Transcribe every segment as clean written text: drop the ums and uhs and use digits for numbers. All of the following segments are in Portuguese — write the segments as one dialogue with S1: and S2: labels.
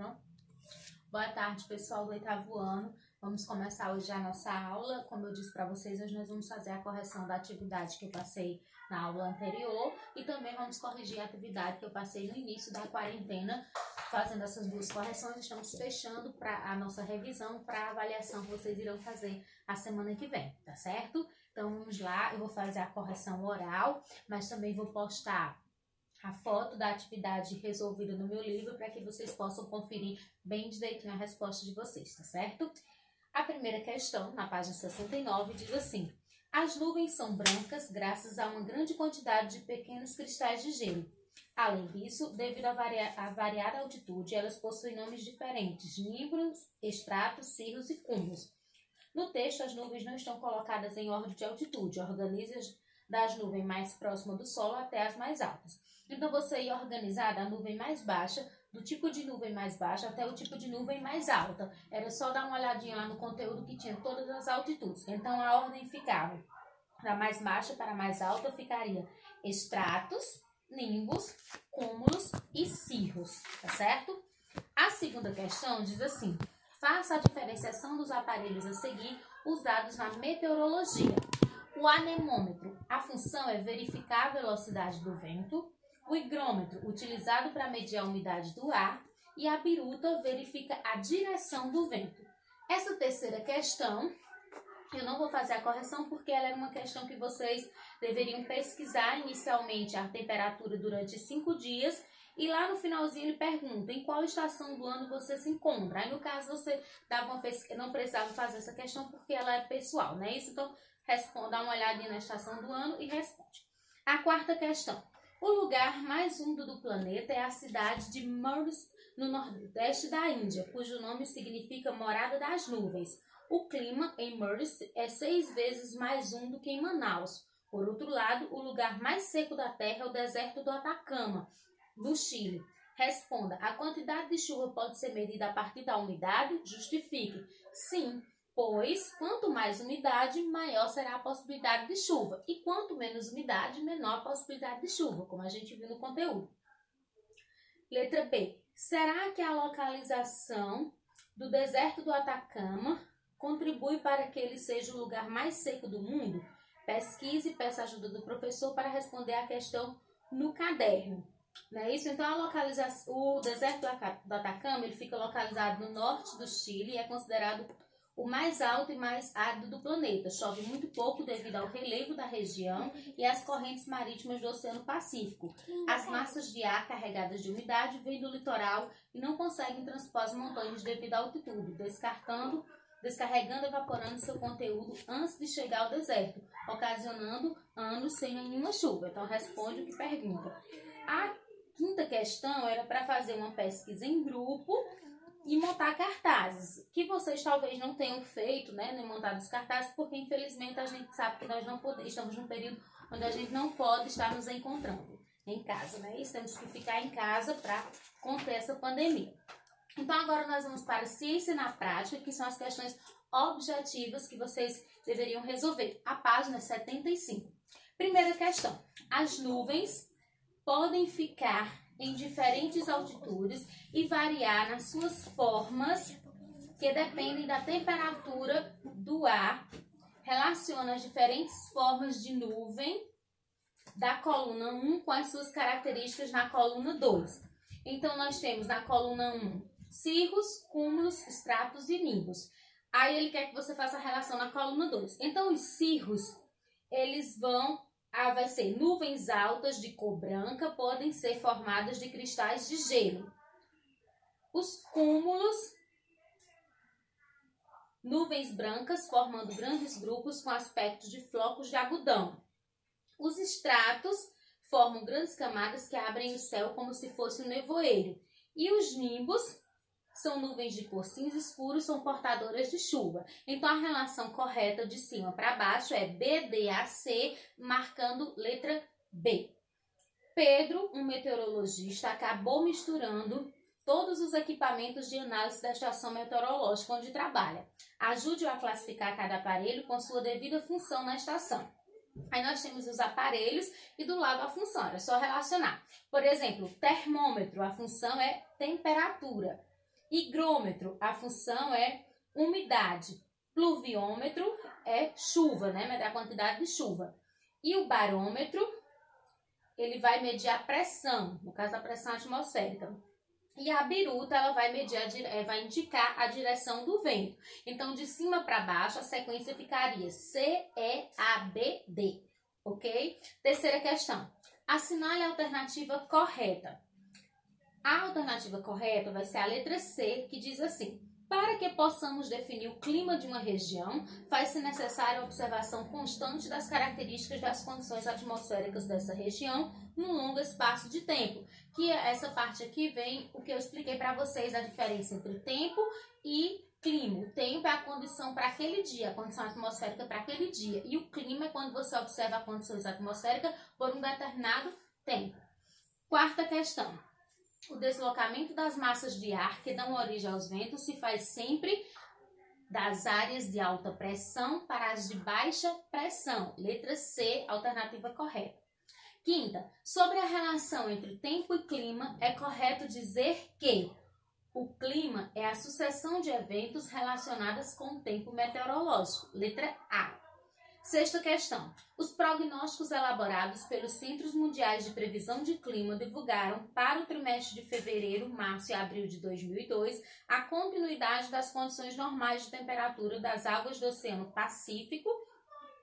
S1: Pronto? Boa tarde, pessoal do 8º ano. Vamos começar hoje a nossa aula. Como eu disse para vocês, hoje nós vamos fazer a correção da atividade que eu passei na aula anterior e também vamos corrigir a atividade que eu passei no início da quarentena. Fazendo essas duas correções, estamos fechando a nossa revisão para a avaliação que vocês irão fazer a semana que vem, tá certo? Então vamos lá, eu vou fazer a correção oral, mas também vou postar a foto da atividade resolvida no meu livro para que vocês possam conferir bem direitinho a resposta de vocês, tá certo? A primeira questão, na página 69, diz assim: as nuvens são brancas graças a uma grande quantidade de pequenos cristais de gelo. Além disso, devido à variada altitude, elas possuem nomes diferentes: nimbos, estratos, cirros e cúmulos. No texto, as nuvens não estão colocadas em ordem de altitude, organize-as das nuvens mais próximas do solo até as mais altas. Então, você ia organizar da nuvem mais baixa, do tipo de nuvem mais baixa até o tipo de nuvem mais alta. Era só dar uma olhadinha lá no conteúdo que tinha todas as altitudes. Então, a ordem ficava da mais baixa para a mais alta, ficaria estratos, nimbos, cúmulos e cirros, tá certo? A segunda questão diz assim: faça a diferenciação dos aparelhos a seguir usados na meteorologia. O anemômetro, a função é verificar a velocidade do vento. O higrômetro, utilizado para medir a umidade do ar. E a biruta verifica a direção do vento. Essa terceira questão, eu não vou fazer a correção porque ela é uma questão que vocês deveriam pesquisar inicialmente a temperatura durante 5 dias. E lá no finalzinho ele pergunta em qual estação do ano você se encontra. Aí no caso você dava uma pesquisa, não precisava fazer essa questão porque ela é pessoal, não é isso? Então dá uma olhadinha na estação do ano e responde. A quarta questão: o lugar mais úmido do planeta é a cidade de Murrisk, no nordeste da Índia, cujo nome significa morada das nuvens. O clima em Murrisk é 6 vezes mais úmido que em Manaus. Por outro lado, o lugar mais seco da Terra é o deserto do Atacama, no Chile. Responda: a quantidade de chuva pode ser medida a partir da umidade? Justifique. Sim, pois quanto mais umidade, maior será a possibilidade de chuva. E quanto menos umidade, menor a possibilidade de chuva, como a gente viu no conteúdo. Letra B. Será que a localização do deserto do Atacama contribui para que ele seja o lugar mais seco do mundo? Pesquise e peça ajuda do professor para responder a questão no caderno. Não é isso? Então, o deserto do Atacama ele fica localizado no norte do Chile e é considerado o mais alto e mais árido do planeta. Chove muito pouco devido ao relevo da região e às correntes marítimas do Oceano Pacífico. As massas de ar carregadas de umidade vêm do litoral e não conseguem transpor as montanhas devido à altitude, descarregando e evaporando seu conteúdo antes de chegar ao deserto, ocasionando anos sem nenhuma chuva. Então, responde o que pergunta. A quinta questão era para fazer uma pesquisa em grupo e montar cartazes, que vocês talvez não tenham feito, né, nem montado os cartazes, porque infelizmente a gente sabe que nós não podemos, estamos num período onde a gente não pode estar nos encontrando em casa, né? Isso, temos que ficar em casa para conter essa pandemia. Então agora nós vamos para a ciência na prática, que são as questões objetivas que vocês deveriam resolver. A página 75. Primeira questão: as nuvens podem ficar em diferentes altitudes e variar nas suas formas que dependem da temperatura do ar. Relaciona as diferentes formas de nuvem da coluna 1 com as suas características na coluna 2. Então, nós temos na coluna 1 cirros, cúmulos, estratos e nimbos. Aí ele quer que você faça a relação na coluna 2. Então, os cirros, eles vai ser nuvens altas de cor branca, podem ser formadas de cristais de gelo. Os cúmulos, nuvens brancas formando grandes grupos com aspecto de flocos de algodão. Os estratos formam grandes camadas que abrem o céu como se fosse um nevoeiro. E os nimbos são nuvens de cor cinza escuro, são portadoras de chuva. Então, a relação correta de cima para baixo é BDAC, marcando letra B. Pedro, um meteorologista, acabou misturando todos os equipamentos de análise da estação meteorológica onde trabalha. Ajude-o a classificar cada aparelho com sua devida função na estação. Aí nós temos os aparelhos e do lado a função, é só relacionar. Por exemplo, termômetro, a função é temperatura. Higrômetro, a função é umidade. Pluviômetro é chuva, né? Medir a quantidade de chuva. E o barômetro, ele vai medir a pressão, no caso a pressão atmosférica. E a biruta, ela vai vai indicar a direção do vento. Então, de cima para baixo, a sequência ficaria C, E, A, B, D. Ok? Terceira questão. Assinale a alternativa correta. A alternativa correta vai ser a letra C, que diz assim: para que possamos definir o clima de uma região, faz-se necessária a observação constante das características das condições atmosféricas dessa região num longo espaço de tempo. Que essa parte aqui vem o que eu expliquei para vocês, a diferença entre tempo e clima. O tempo é a condição para aquele dia, a condição atmosférica para aquele dia. E o clima é quando você observa as condições atmosféricas por um determinado tempo. Quarta questão. O deslocamento das massas de ar que dão origem aos ventos se faz sempre das áreas de alta pressão para as de baixa pressão. Letra C, alternativa correta. Quinta, sobre a relação entre tempo e clima, é correto dizer que o clima é a sucessão de eventos relacionados com o tempo meteorológico. Letra A. Sexta questão. Os prognósticos elaborados pelos Centros Mundiais de Previsão de Clima divulgaram para o trimestre de fevereiro, março e abril de 2002 a continuidade das condições normais de temperatura das águas do Oceano Pacífico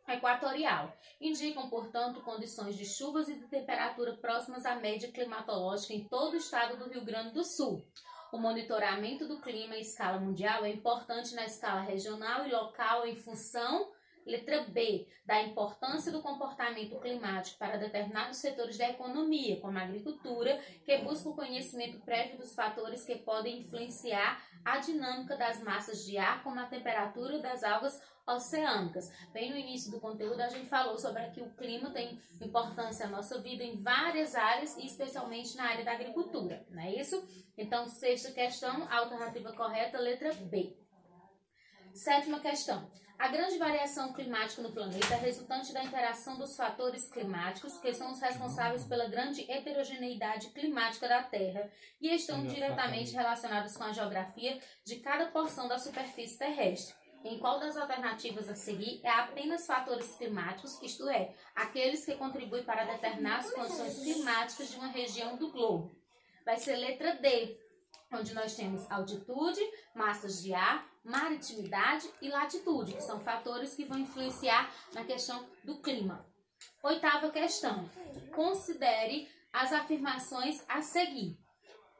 S1: Equatorial. Indicam, portanto, condições de chuvas e de temperatura próximas à média climatológica em todo o estado do Rio Grande do Sul. O monitoramento do clima em escala mundial é importante na escala regional e local em função, letra B, da importância do comportamento climático para determinados setores da economia, como a agricultura, que busca o conhecimento prévio dos fatores que podem influenciar a dinâmica das massas de ar, como a temperatura das águas oceânicas. Bem no início do conteúdo a gente falou sobre que o clima tem importância na nossa vida em várias áreas e especialmente na área da agricultura, não é isso? Então, sexta questão, a alternativa correta, letra B. Sétima questão. A grande variação climática no planeta é resultante da interação dos fatores climáticos, que são os responsáveis pela grande heterogeneidade climática da Terra e estão diretamente relacionados com a geografia de cada porção da superfície terrestre. Em qual das alternativas a seguir é apenas fatores climáticos, isto é, aqueles que contribuem para determinar as condições climáticas de uma região do globo? Vai ser letra D, onde nós temos altitude, massas de ar, maritimidade e latitude, que são fatores que vão influenciar na questão do clima. Oitava questão. Considere as afirmações a seguir.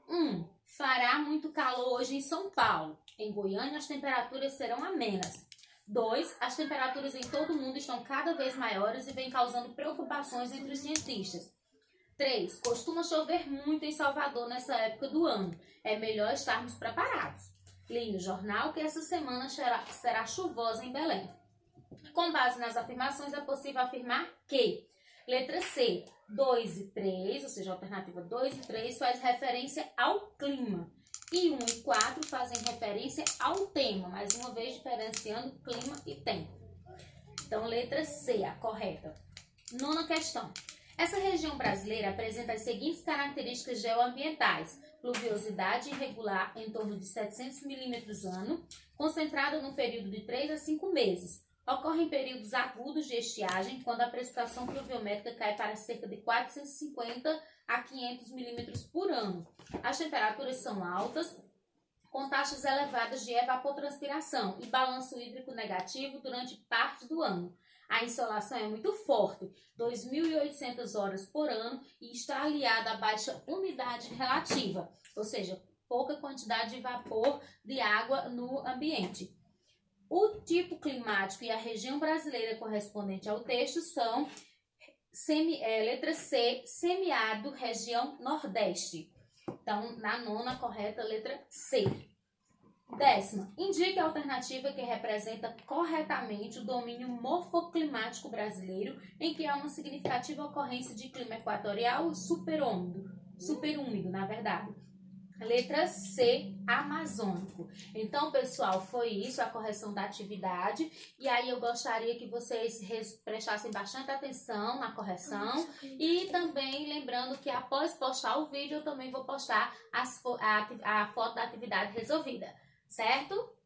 S1: 1. Fará muito calor hoje em São Paulo. Em Goiânia, as temperaturas serão amenas. 2. As temperaturas em todo o mundo estão cada vez maiores e vem causando preocupações entre os cientistas. 3. Costuma chover muito em Salvador nessa época do ano. É melhor estarmos preparados. Li no jornal que essa semana será chuvosa em Belém. Com base nas afirmações, é possível afirmar que letra C, 2 e 3, ou seja, a alternativa 2 e 3 faz referência ao clima. E 1 e 4 fazem referência ao tema, mais uma vez diferenciando clima e tempo. Então, letra C, a correta. Nona questão. Essa região brasileira apresenta as seguintes características geoambientais: pluviosidade irregular em torno de 700 milímetros ano, concentrada num período de 3 a 5 meses. Ocorrem períodos agudos de estiagem, quando a precipitação pluviométrica cai para cerca de 450 a 500 milímetros por ano. As temperaturas são altas, com taxas elevadas de evapotranspiração e balanço hídrico negativo durante parte do ano. A insolação é muito forte, 2.800 horas por ano, e está aliada à baixa umidade relativa, ou seja, pouca quantidade de vapor de água no ambiente. O tipo climático e a região brasileira correspondente ao texto são letra C, semiárido, região nordeste. Então, na nona correta, letra C. 10ª, indique a alternativa que representa corretamente o domínio morfoclimático brasileiro, em que há uma significativa ocorrência de clima equatorial superúmido, na verdade. Letra C, amazônico. Então, pessoal, foi isso, a correção da atividade. E aí eu gostaria que vocês prestassem bastante atenção na correção. E também lembrando que após postar o vídeo, eu também vou postar a foto da atividade resolvida, certo?